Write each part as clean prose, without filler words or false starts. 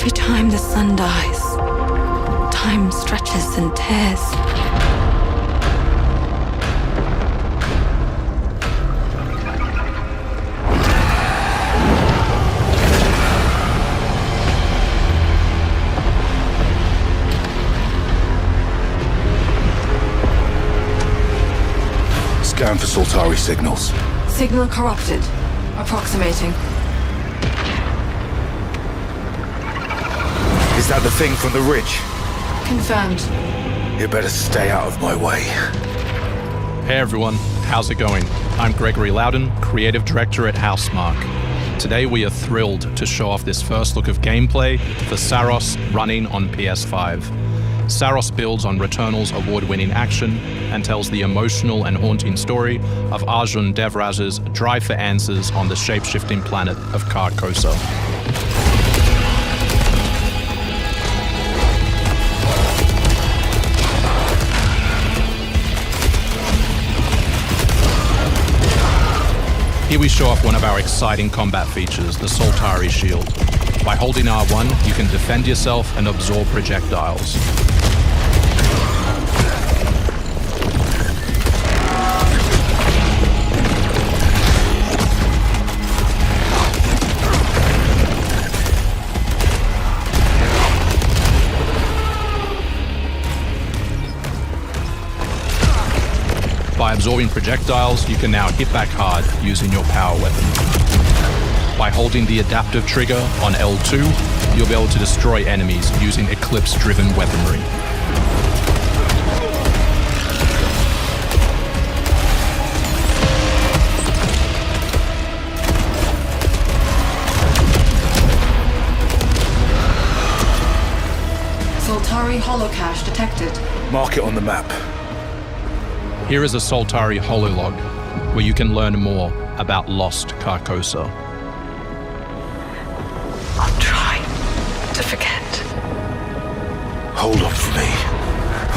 Every time the sun dies, time stretches and tears. Scan for Saltari signals. Signal corrupted. Approximating. Is that the thing from the ridge? Confirmed. You better stay out of my way. Hey everyone, how's it going? I'm Gregory Loudon, Creative Director at Housemarque. Today we are thrilled to show off this first look of gameplay for Saros running on PS5. Saros builds on Returnal's award-winning action and tells the emotional and haunting story of Arjun Devraj's drive for answers on the shape-shifting planet of Carcosa. Here we show off one of our exciting combat features, the Saltari Shield. By holding R1, you can defend yourself and absorb projectiles. By absorbing projectiles, you can now hit back hard using your power weapon. By holding the adaptive trigger on L2, you'll be able to destroy enemies using Eclipse-driven weaponry. Saltari holocache detected. Mark it on the map. Here is a Saltari hololog, where you can learn more about lost Carcosa. I'll try to forget. Hold on for me.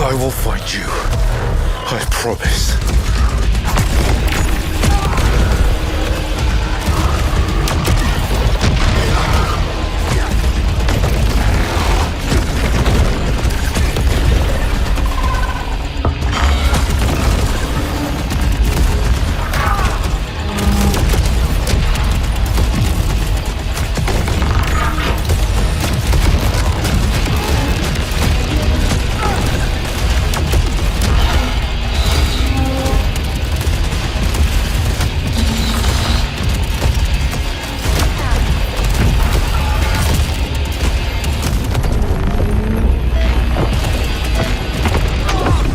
I will find you. I promise.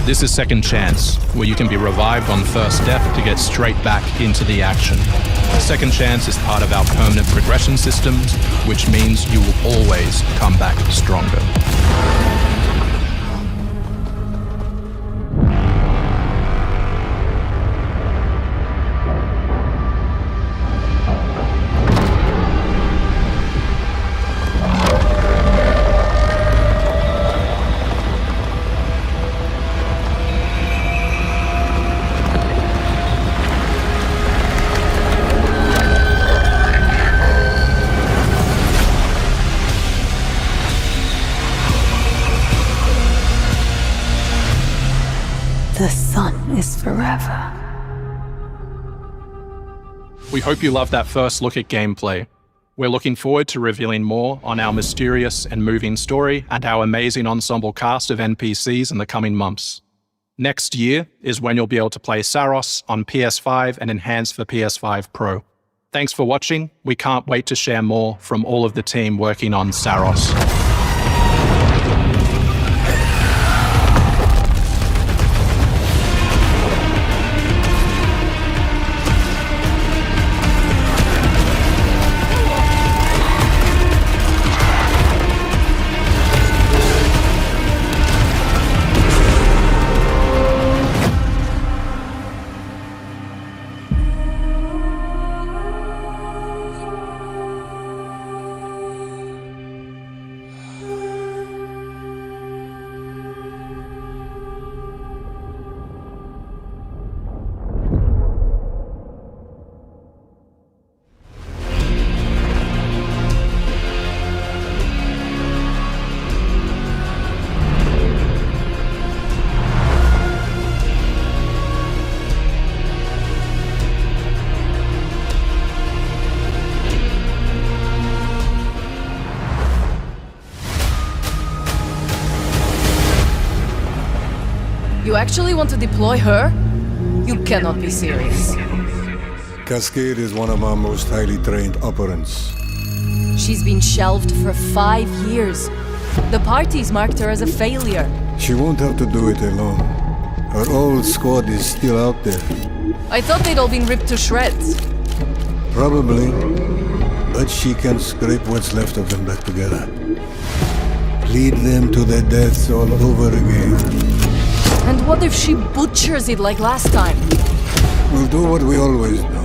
This is Second Chance, where you can be revived on first death to get straight back into the action. Second Chance is part of our permanent progression systems, which means you will always come back stronger. The sun is forever. We hope you loved that first look at gameplay. We're looking forward to revealing more on our mysterious and moving story and our amazing ensemble cast of NPCs in the coming months. Next year is when you'll be able to play Saros on PS5 and enhanced for PS5 Pro. Thanks for watching. We can't wait to share more from all of the team working on Saros. You actually want to deploy her? You cannot be serious. Cascade is one of our most highly trained operants. She's been shelved for 5 years. The parties marked her as a failure. She won't have to do it alone. Her old squad is still out there. I thought they'd all been ripped to shreds. Probably. But she can scrape what's left of them back together. Lead them to their deaths all over again. And what if she butchers it like last time? We'll do what we always do.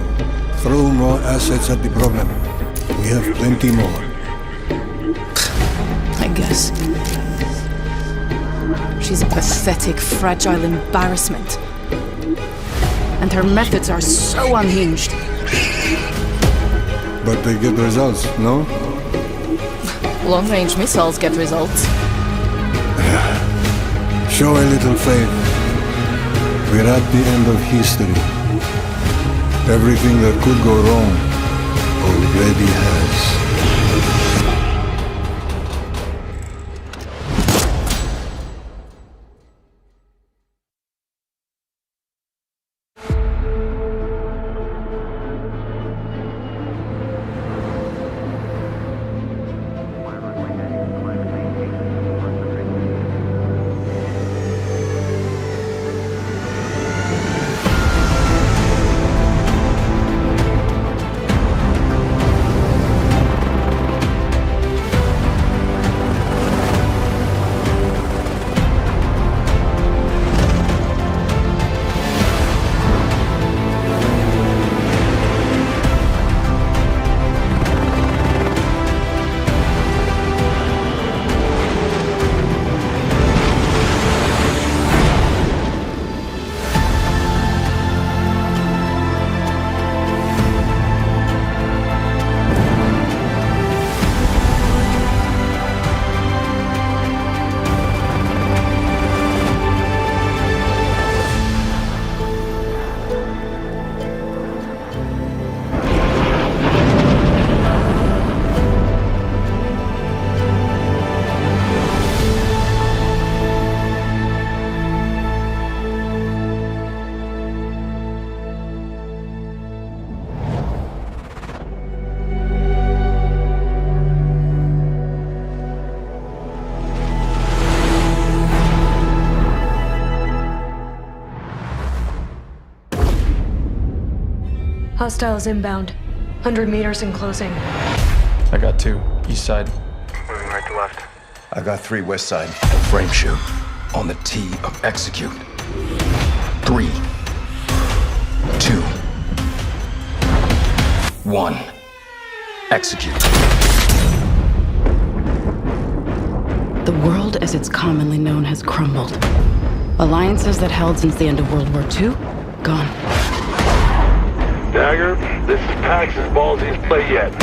Throw more assets at the problem. We have plenty more. I guess. She's a pathetic, fragile embarrassment. And her methods are so unhinged. But they get results, no? Long-range missiles get results. Show a little faith. We're at the end of history. Everything that could go wrong already has. Hostiles inbound. 100 meters and closing. I got 2, east side. Moving right to left. I got 3 west side. Frame shoot. On the T of execute. 3, 2, 1. Execute. The world as it's commonly known has crumbled. Alliances that held since the end of World War II, gone. Dagger, this is Pax's ballsiest play yet.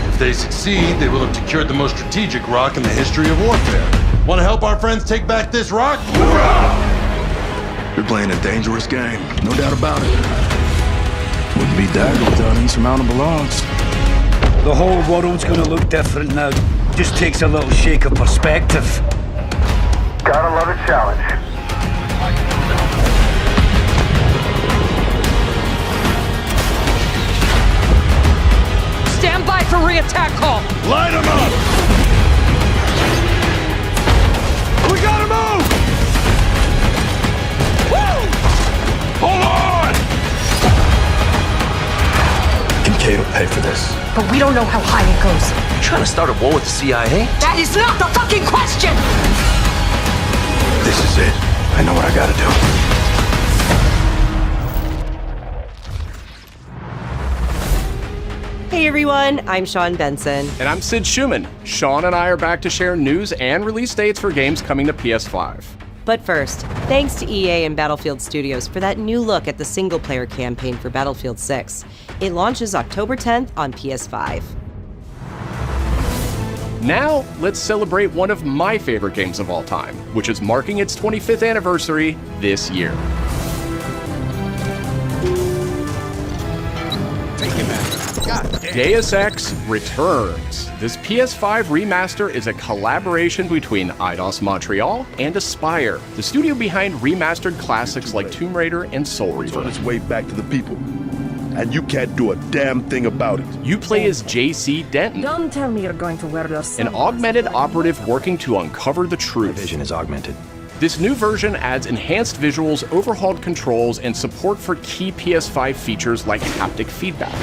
If they succeed, they will have secured the most strategic rock in the history of warfare. Want to help our friends take back this rock? You're playing a dangerous game, no doubt about it. Wouldn't be Dagger without insurmountable odds. The whole world's gonna look different now. Just takes a little shake of perspective. Gotta love a challenge. Stand by for re-attack call! Light them up! We gotta move! Woo! Hold on! Kincaid will pay for this. But we don't know how high it goes. You trying to start a war with the CIA? That is not the fucking question! This is it. I know what I gotta do. Hey everyone, I'm Sean Benson. And I'm Sid Schumann. Sean and I are back to share news and release dates for games coming to PS5. But first, thanks to EA and Battlefield Studios for that new look at the single-player campaign for Battlefield 6. It launches October 10th on PS5. Now, let's celebrate one of my favorite games of all time, which is marking its 25th anniversary this year. Take him out. God damn. Deus Ex returns. This PS5 remaster is a collaboration between Eidos Montreal and Aspyr, the studio behind remastered classics like Tomb Raider and Soul Reaver. It's on its way back to the people, and you can't do a damn thing about it. You play as J.C. Denton, Don't tell me you're going to wear your an augmented operative working to uncover the truth. Vision is augmented. This new version adds enhanced visuals, overhauled controls, and support for key PS5 features like haptic feedback.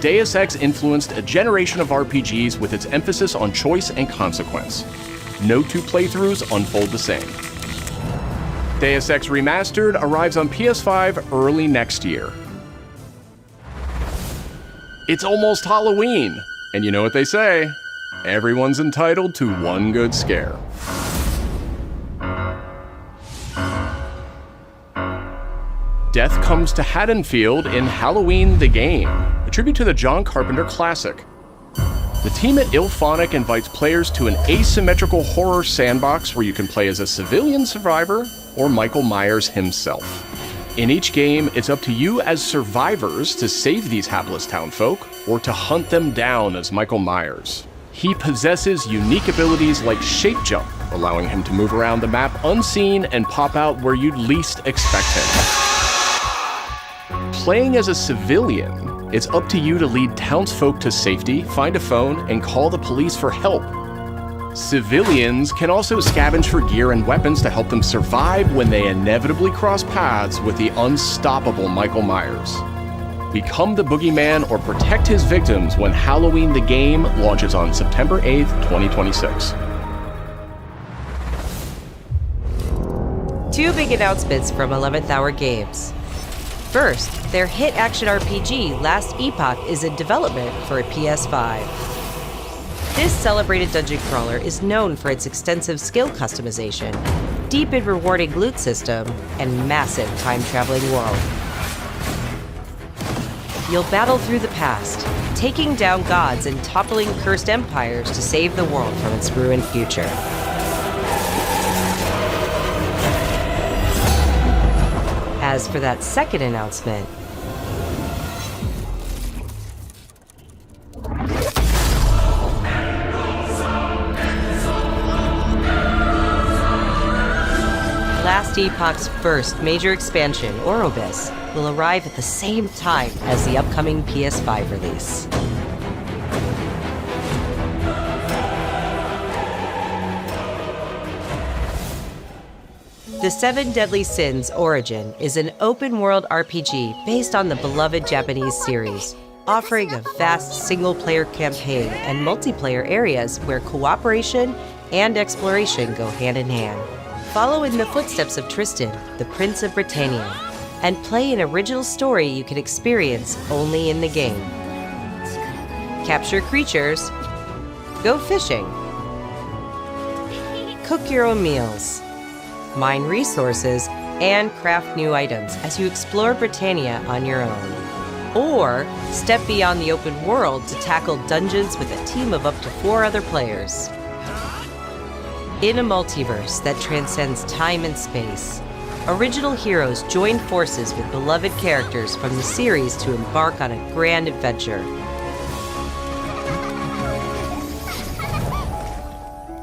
Deus Ex influenced a generation of RPGs with its emphasis on choice and consequence. No two playthroughs unfold the same. Deus Ex Remastered arrives on PS5 early next year. It's almost Halloween, and you know what they say, everyone's entitled to one good scare. Death comes to Haddonfield in Halloween the Game, a tribute to the John Carpenter classic. The team at IllFonic invites players to an asymmetrical horror sandbox where you can play as a civilian survivor or Michael Myers himself. In each game, it's up to you as survivors to save these hapless townfolk or to hunt them down as Michael Myers. He possesses unique abilities like shape jump, allowing him to move around the map unseen and pop out where you'd least expect him. Playing as a civilian, it's up to you to lead townsfolk to safety, find a phone, and call the police for help. Civilians can also scavenge for gear and weapons to help them survive when they inevitably cross paths with the unstoppable Michael Myers. Become the boogeyman or protect his victims when Halloween the Game launches on September 8th, 2026. Two big announcements from 11th Hour Games. First, their hit action RPG Last Epoch is in development for a PS5. This celebrated dungeon crawler is known for its extensive skill customization, deep and rewarding loot system, and massive time-traveling world. You'll battle through the past, taking down gods and toppling cursed empires to save the world from its ruined future. As for that second announcement, Last Epoch's first major expansion, Orobis, will arrive at the same time as the upcoming PS5 release. The Seven Deadly Sins Origin is an open-world RPG based on the beloved Japanese series, offering a vast single-player campaign and multiplayer areas where cooperation and exploration go hand in hand. Follow in the footsteps of Tristan, the Prince of Britannia, and play an original story you can experience only in the game. Capture creatures, go fishing, cook your own meals, mine resources, and craft new items as you explore Britannia on your own. Or step beyond the open world to tackle dungeons with a team of up to 4 other players. In a multiverse that transcends time and space, original heroes join forces with beloved characters from the series to embark on a grand adventure.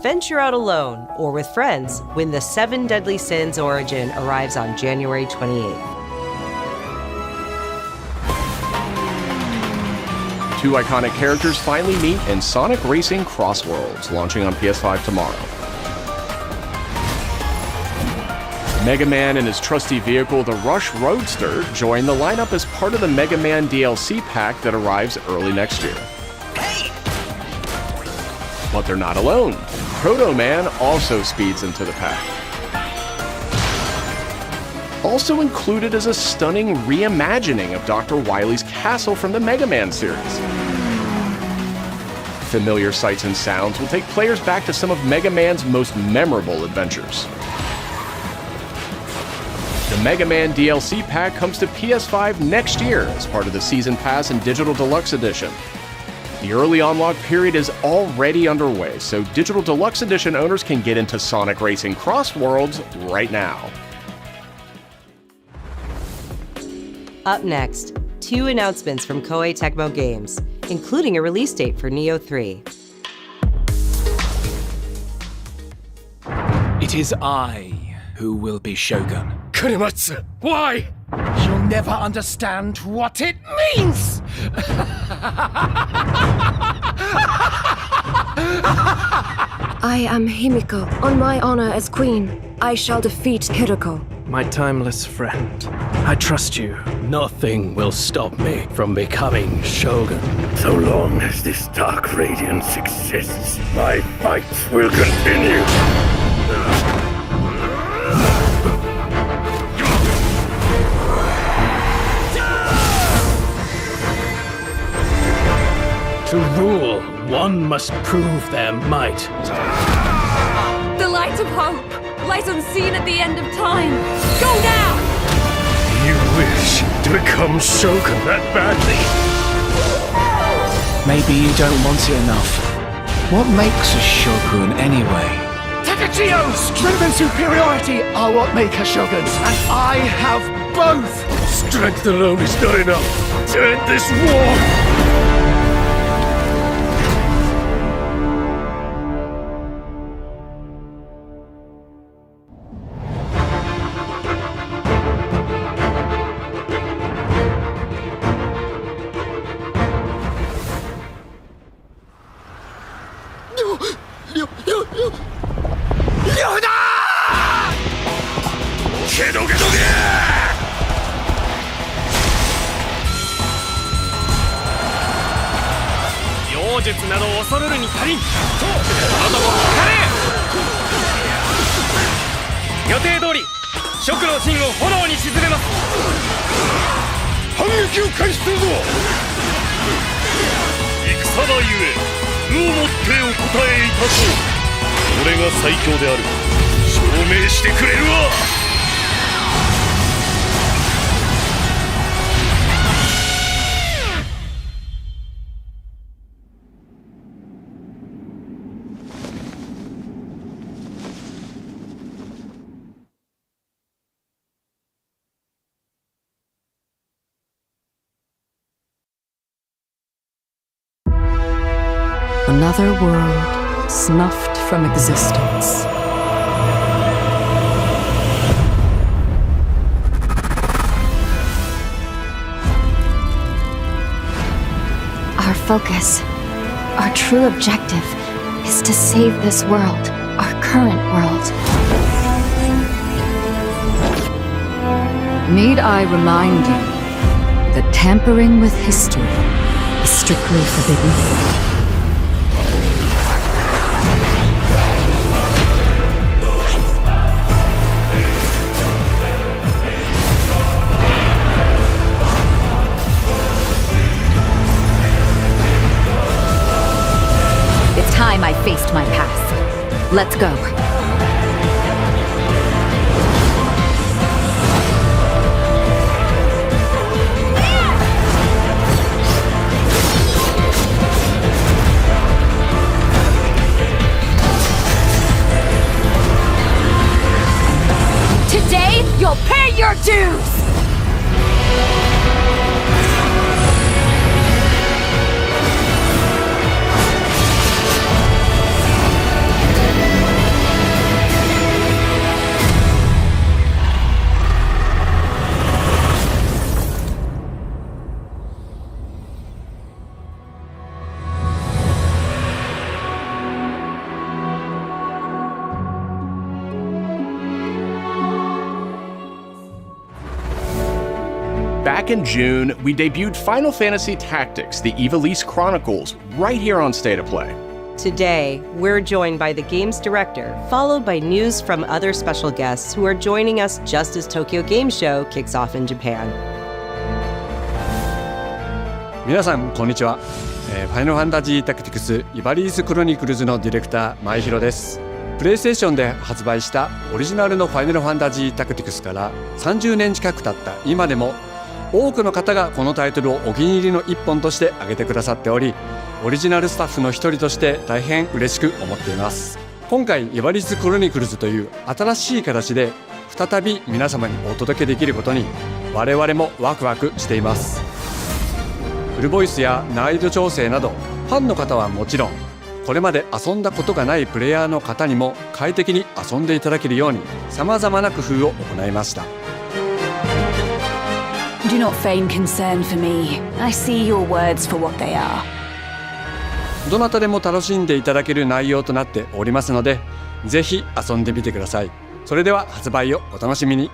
Venture out alone or with friends when the Seven Deadly Sins Origin arrives on January 28th. Two iconic characters finally meet in Sonic Racing Cross Worlds, launching on PS5 tomorrow. Mega Man and his trusty vehicle, the Rush Roadster, join the lineup as part of the Mega Man DLC pack that arrives early next year. But they're not alone. Proto Man also speeds into the pack. Also included is a stunning reimagining of Dr. Wily's castle from the Mega Man series. Familiar sights and sounds will take players back to some of Mega Man's most memorable adventures. The Mega Man DLC pack comes to PS5 next year as part of the Season Pass and Digital Deluxe Edition. The early unlock period is already underway, so Digital Deluxe Edition owners can get into Sonic Racing Cross Worlds right now. Up next, 2 announcements from Koei Tecmo Games, including a release date for Neo 3. It is I who will be Shogun. Kurematsu, why? You'll never understand what it means! I am Himiko. On my honor as queen, I shall defeat Hiroko. My timeless friend, I trust you. Nothing will stop me from becoming Shogun. So long as this dark radiance exists, my fights will continue. To rule, one must prove their might. The light of hope lies unseen at the end of time. Go now! You wish to become Shogun that badly? Maybe you don't want it enough. What makes a Shogun anyway? Takachio! Strength and superiority are what make a Shogun, and I have both! Strength alone is not enough to end this war! Another world snuffed from existence. Our focus, our true objective, is to save this world, our current world. Need I remind you that tampering with history is strictly forbidden? Time I faced my past. Let's go. Today, you'll pay your dues! Back in June, we debuted Final Fantasy Tactics, the Ivalice Chronicles, right here on State of Play. Today, we're joined by the game's director, followed by news from other special guests who are joining us just as Tokyo Game Show kicks off in Japan. 皆さんこんにちは。ファイナルファンタジータクティクスイバリースクロニクルズのディレクター前広です。プレイステーションで発売したオリジナルのファイナルファンタジータクティクスから30年近く経った今でも多くの方がこのタイトルをお気に入りの一本として挙げてくださっており、オリジナルスタッフの一人として大変嬉しく思っています。今回イバリスクロニクルズという新しい形で再び皆様にお届けできることに我々もワクワクしています。フルボイスや難易度調整など、ファンの方はもちろん、これまで遊んだことがないプレイヤーの方にも快適に遊んでいただけるように、様々な工夫を行いました。Do not feign concern for me. I see your words for what they are. どなたでも楽しんでいただける内容となっておりますので、ぜひ遊んでみてください。それでは発売をお楽しみに。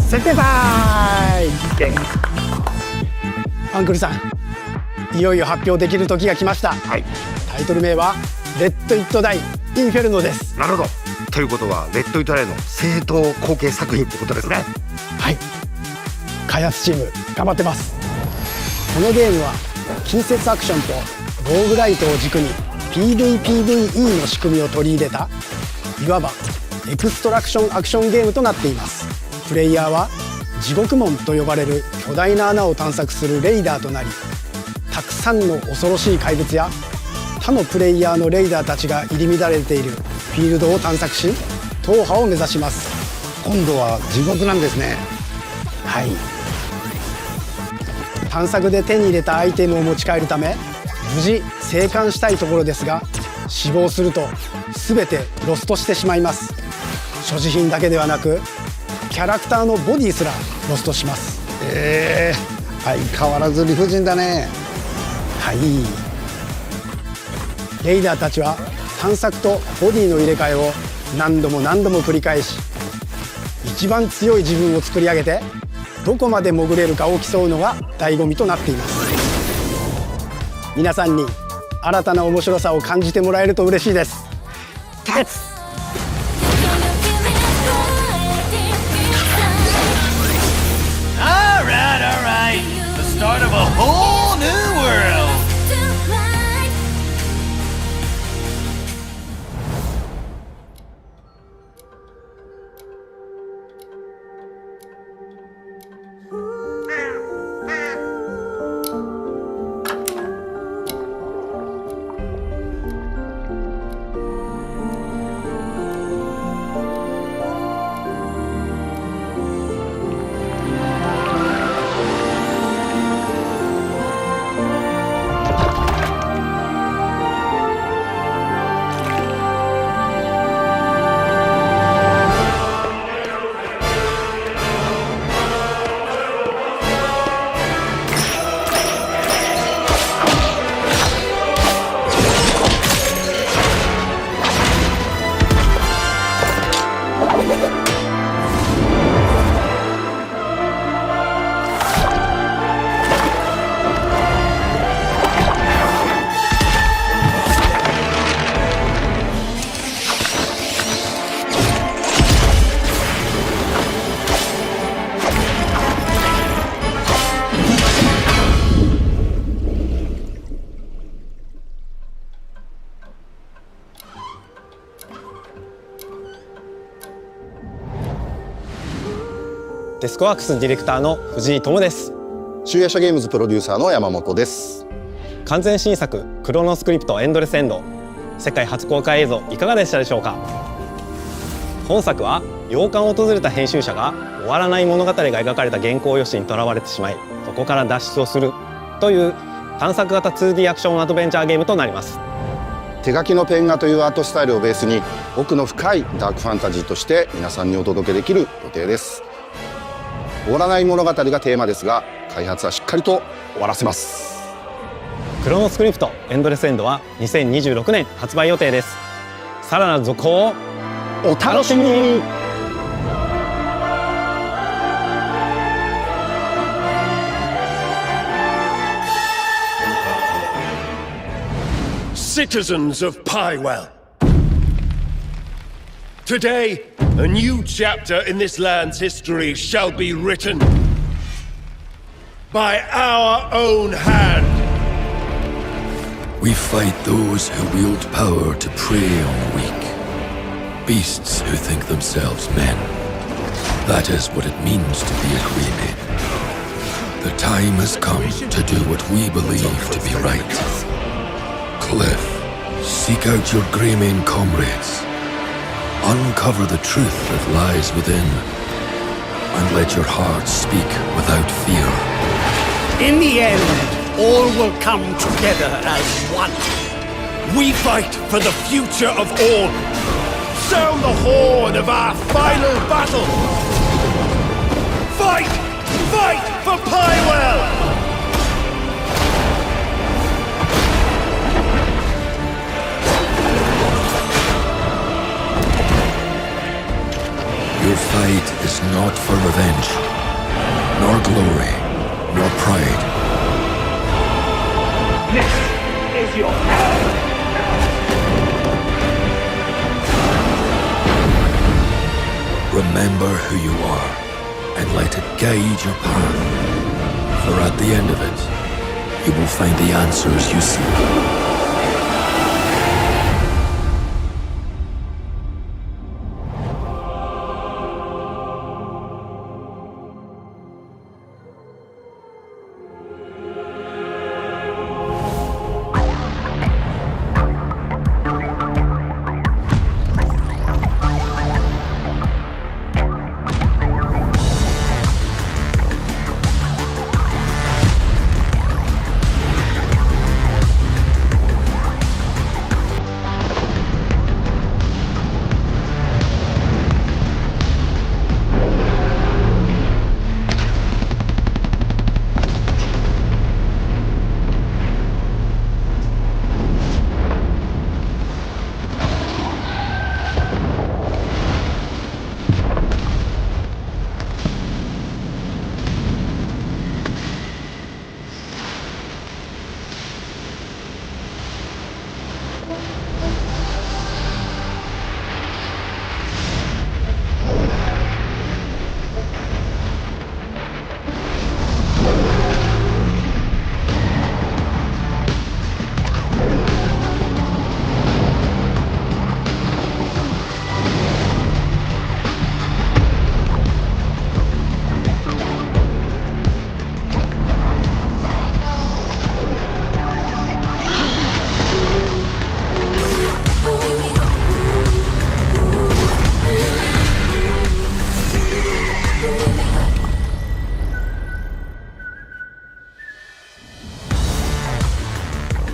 設定タイム。アンクルさん、いよいよ発表できる時が来ました。タイトル名はレッド・イット・ダイ・インフェルノです。なるほど。ということはレッド・イット・ダイの正統後継作品ってことですね。はい、開発チーム頑張ってます。このゲームは近接アクションとローグライトを軸に PVPVE の仕組みを取り入れた、いわばエクストラクションアクションゲームとなっています。プレイヤーは地獄門と呼ばれる巨大な穴を探索するレイダーとなり、たくさんの恐ろしい怪物や他のプレイヤーのレイダーたちが入り乱れているフィールドを探索し、踏破を目指します。今度は地獄なんですね。はい、探索で手に入れたアイテムを持ち帰るため無事生還したいところですが、死亡すると全てロストしてしまいます。所持品だけではなくキャラクターのボディすらロストします。相変わらず理不尽だね。はい、レイダーたちは探索とボディの入れ替えを何度も何度も繰り返し、一番強い自分を作り上げてどこまで潜れるかを競うのが醍醐味となっています。皆さんに新たな面白さを感じてもらえると嬉しいです。Alright, the start of a whole new world. デスクワークスディレクターの藤井智です。集夜叉ゲームズプロデューサーの山本です。完全新作クロノスクリプトエンドレスエンド、世界初公開映像いかがでしたでしょうか。本作は洋館を訪れた編集者が終わらない物語が描かれた原稿用紙にとらわれてしまい、そこから脱出をするという探索型 2D アクションアドベンチャーゲームとなります。手書きのペン画というアートスタイルをベースに奥の深いダークファンタジーとして皆さんにお届けできる予定です。終わらない物語がテーマですが、開発はしっかりと終わらせます。クロノスクリプトエンドレスエンドは2026年発売予定です。さらなる続報をお楽しみに。Citizens of Pywell, today a new chapter in this land's history shall be written by our own hand. We fight those who wield power to prey on the weak. Beasts who think themselves men. That is what it means to be a Greyman. The time has come to do what we believe to be right. Cliff, seek out your Greyman comrades. Uncover the truth that lies within. And let your heart speak without fear. In the end, all will come together as one. We fight for the future of all. Sound the horn of our final battle. Fight! Fight for Pywell! Your fight is not for revenge, nor glory, nor pride. This is your hour! Remember who you are, and let it guide your path. For at the end of it, you will find the answers you seek.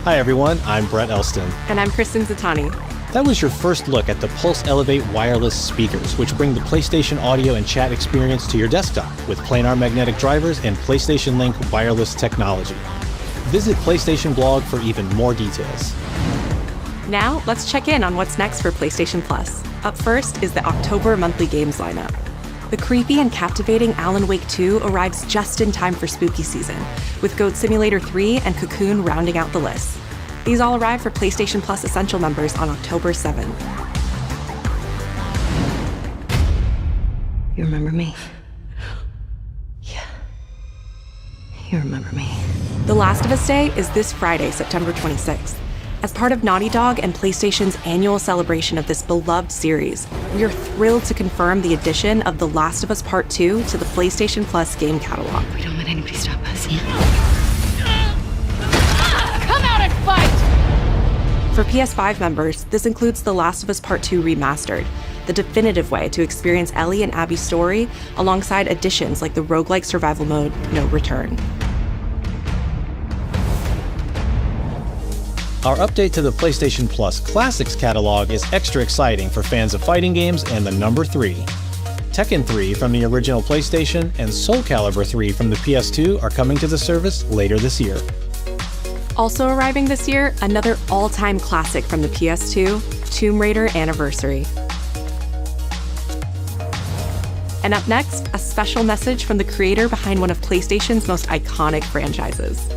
Hi everyone, I'm Brett Elston. And I'm Kristen Zatani. That was your first look at the Pulse Elevate wireless speakers, which bring the PlayStation audio and chat experience to your desktop with planar magnetic drivers and PlayStation Link wireless technology. Visit PlayStation blog for even more details. Now, let's check in on what's next for PlayStation Plus. Up first is the October monthly games lineup. The creepy and captivating Alan Wake 2 arrives just in time for spooky season, with Goat Simulator 3 and Cocoon rounding out the list. These all arrive for PlayStation Plus Essential members on October 7. You remember me? Yeah. You remember me. The Last of Us Day is this Friday, September 26th. As part of Naughty Dog and PlayStation's annual celebration of this beloved series, we are thrilled to confirm the addition of The Last of Us Part 2 to the PlayStation Plus game catalog. We don't let anybody stop us. Come out and fight! For PS5 members, this includes The Last of Us Part 2 Remastered, the definitive way to experience Ellie and Abby's story, alongside additions like the roguelike survival mode No Return. Our update to the PlayStation Plus Classics catalog is extra exciting for fans of fighting games and the number 3. Tekken 3 from the original PlayStation and Soul Calibur 3 from the PS2 are coming to the service later this year. Also arriving this year, another all-time classic from the PS2, Tomb Raider Anniversary. And up next, a special message from the creator behind one of PlayStation's most iconic franchises.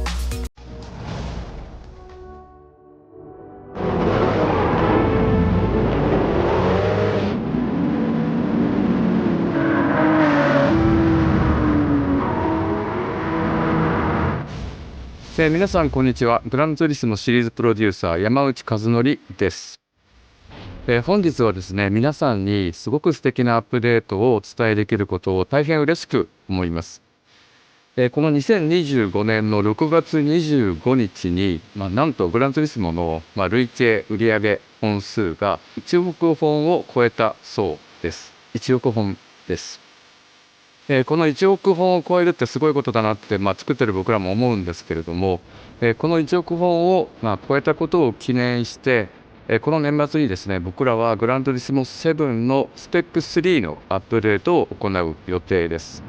皆さんこんにちは。グランツーリスモシリーズプロデューサー山内和則です。本日はですね、皆さんにすごく素敵なアップデートをお伝えできることを大変嬉しく思います。この2025年の6月25日に、なんとグランツーリスモの、累計売上本数が1億本を超えたそうです。1億本です。この1億本を超えるってすごいことだなって、作ってる僕らも思うんですけれども、この1億本を、超えたことを記念して、この年末にですね、僕らはグランツーリスモ7のスペック3のアップデートを行う予定です。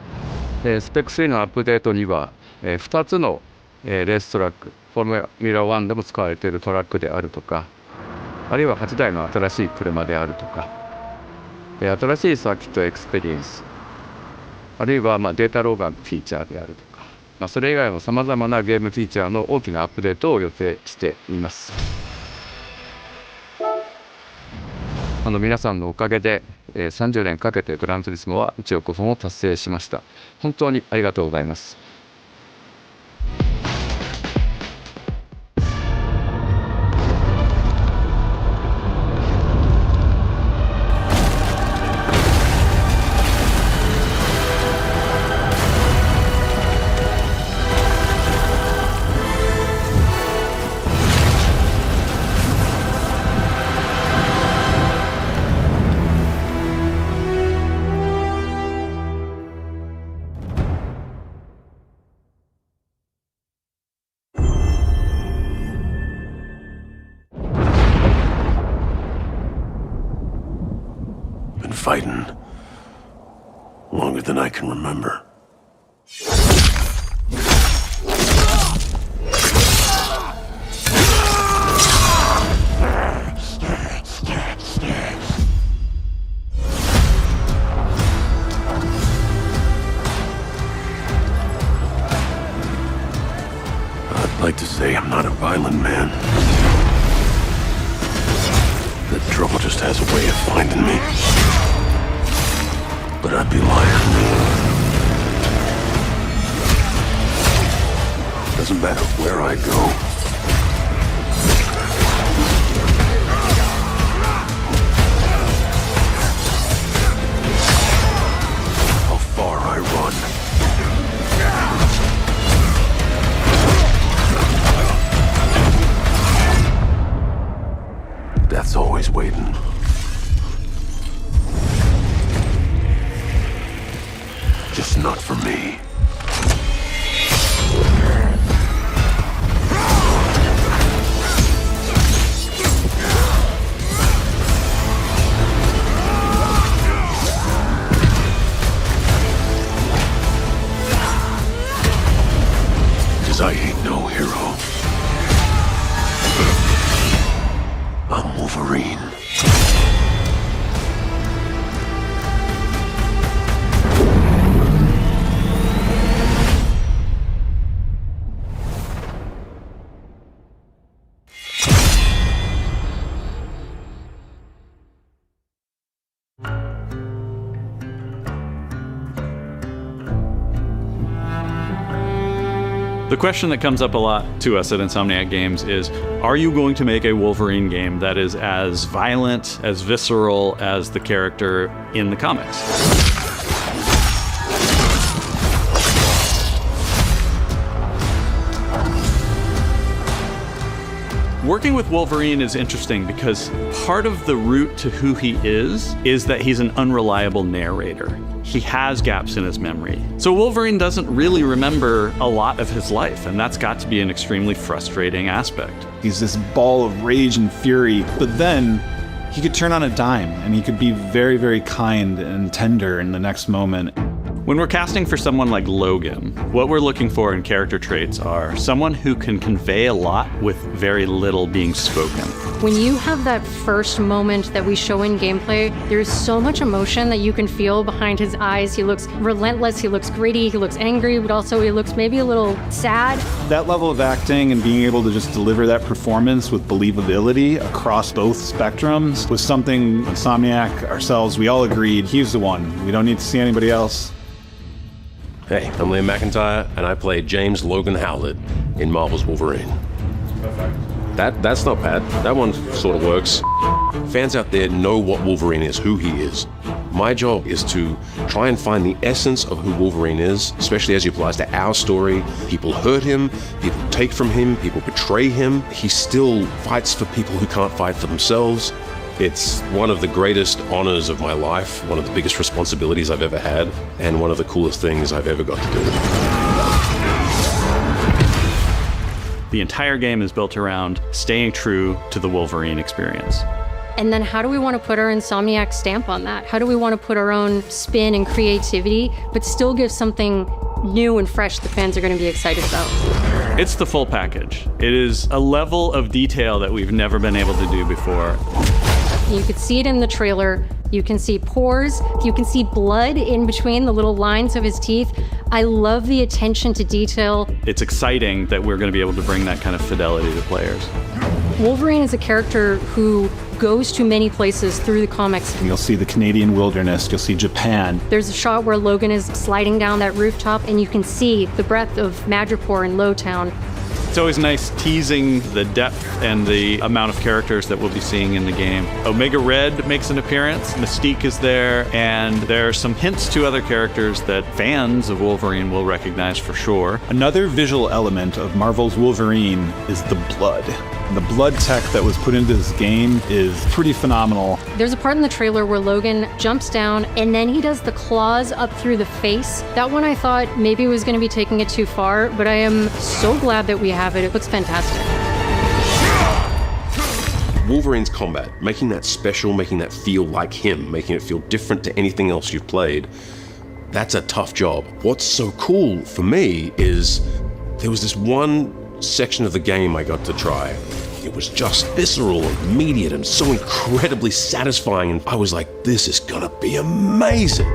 スペック3のアップデートには、2つの、レーストラック、フォーミュラ1でも使われているトラックであるとか、あるいは8台の新しい車であるとか、新しいサーキットエクスペリエンス、あるいはデータローガンフィーチャーであるとか、それ以外のさまざまなゲームフィーチャーの大きなアップデートを予定しています。皆さんのおかげで、30年かけてグランツーリスモは1億本を達成しました。本当にありがとうございます。Been fighting longer than I can remember. I'd like to say I'm not a violent man. The trouble just has a way of finding me. But I'd be lying. Doesn't matter where I go. How far I run. Death's always waiting. Just not for me. Cause I ain't no hero. I'm Wolverine. The question that comes up a lot to us at Insomniac Games is, are you going to make a Wolverine game that is as violent, as visceral as the character in the comics? Working with Wolverine is interesting because part of the route to who he is that he's an unreliable narrator. He has gaps in his memory. So Wolverine doesn't really remember a lot of his life, and that's got to be an extremely frustrating aspect. He's this ball of rage and fury, but then he could turn on a dime and he could be very, very kind and tender in the next moment. When we're casting for someone like Logan, what we're looking for in character traits are someone who can convey a lot with very little being spoken. When you have that first moment that we show in gameplay, there's so much emotion that you can feel behind his eyes. He looks relentless, he looks gritty, he looks angry, but also he looks maybe a little sad. That level of acting and being able to just deliver that performance with believability across both spectrums was something Insomniac, ourselves, we all agreed he's the one. We don't need to see anybody else. Hey, I'm Liam McIntyre, and I play James Logan Howlett in Marvel's Wolverine. That's not bad. That one sort of works. Fans out there know what Wolverine is, who he is. My job is to try and find the essence of who Wolverine is, especially as it applies to our story. People hurt him, people take from him, people betray him. He still fights for people who can't fight for themselves. It's one of the greatest honors of my life, one of the biggest responsibilities I've ever had, and one of the coolest things I've ever got to do. The entire game is built around staying true to the Wolverine experience. And then how do we want to put our Insomniac stamp on that? How do we want to put our own spin and creativity, but still give something new and fresh that fans are going to be excited about? It's the full package. It is a level of detail that we've never been able to do before. You could see it in the trailer. You can see pores. You can see blood in between the little lines of his teeth. I love the attention to detail. It's exciting that we're going to be able to bring that kind of fidelity to players. Wolverine is a character who goes to many places through the comics. You'll see the Canadian wilderness, you'll see Japan. There's a shot where Logan is sliding down that rooftop, and you can see the breadth of Madripoor and Lowtown. It's always nice teasing the depth and the amount of characters that we'll be seeing in the game. Omega Red makes an appearance, Mystique is there, and there are some hints to other characters that fans of Wolverine will recognize for sure. Another visual element of Marvel's Wolverine is the blood. The blood tech that was put into this game is pretty phenomenal. There's a part in the trailer where Logan jumps down and then he does the claws up through the face. That one I thought maybe was going to be taking it too far, but I am so glad that we have it. It looks fantastic. Wolverine's combat, making that special, making that feel like him, making it feel different to anything else you've played, that's a tough job. What's so cool for me is there was this one section of the game I got to try. It was just visceral and immediate and so incredibly satisfying, and I was like, this is gonna be amazing.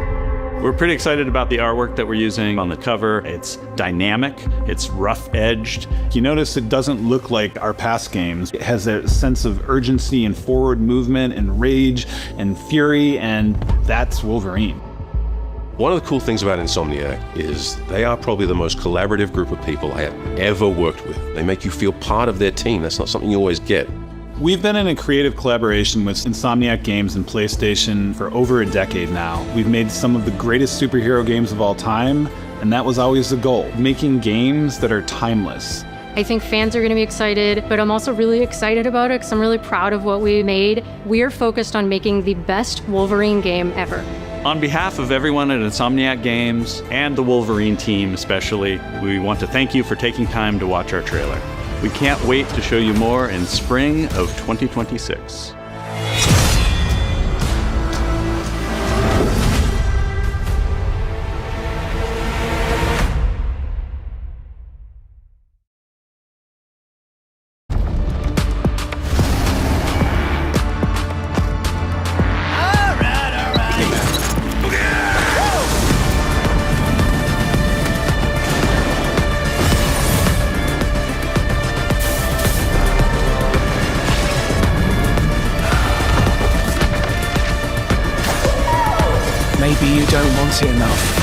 We're pretty excited about the artwork that we're using on the cover. It's dynamic, it's rough-edged. You notice it doesn't look like our past games. It has a sense of urgency and forward movement and rage and fury, and that's Wolverine. One of the cool things about Insomniac is they are probably the most collaborative group of people I have ever worked with. They make you feel part of their team. That's not something you always get. We've been in a creative collaboration with Insomniac Games and PlayStation for over a decade now. We've made some of the greatest superhero games of all time, and that was always the goal, making games that are timeless. I think fans are going to be excited, but I'm also really excited about it because I'm really proud of what we made. We are focused on making the best Wolverine game ever. On behalf of everyone at Insomniac Games and the Wolverine team especially, we want to thank you for taking time to watch our trailer. We can't wait to show you more in spring of 2026. Maybe you don't want it enough.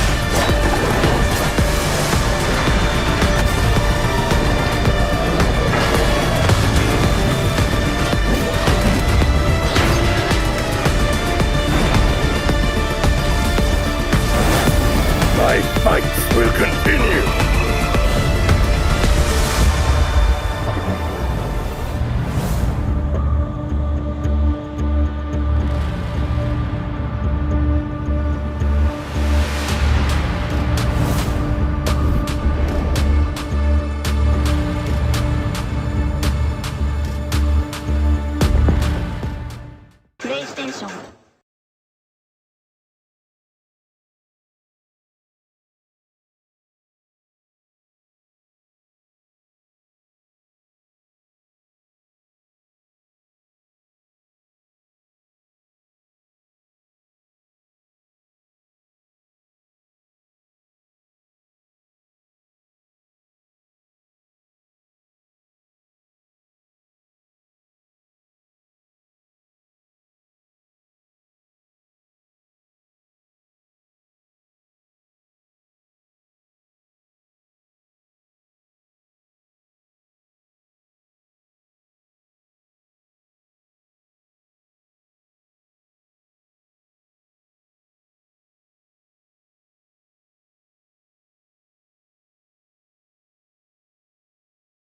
My fight will continue. PlayStation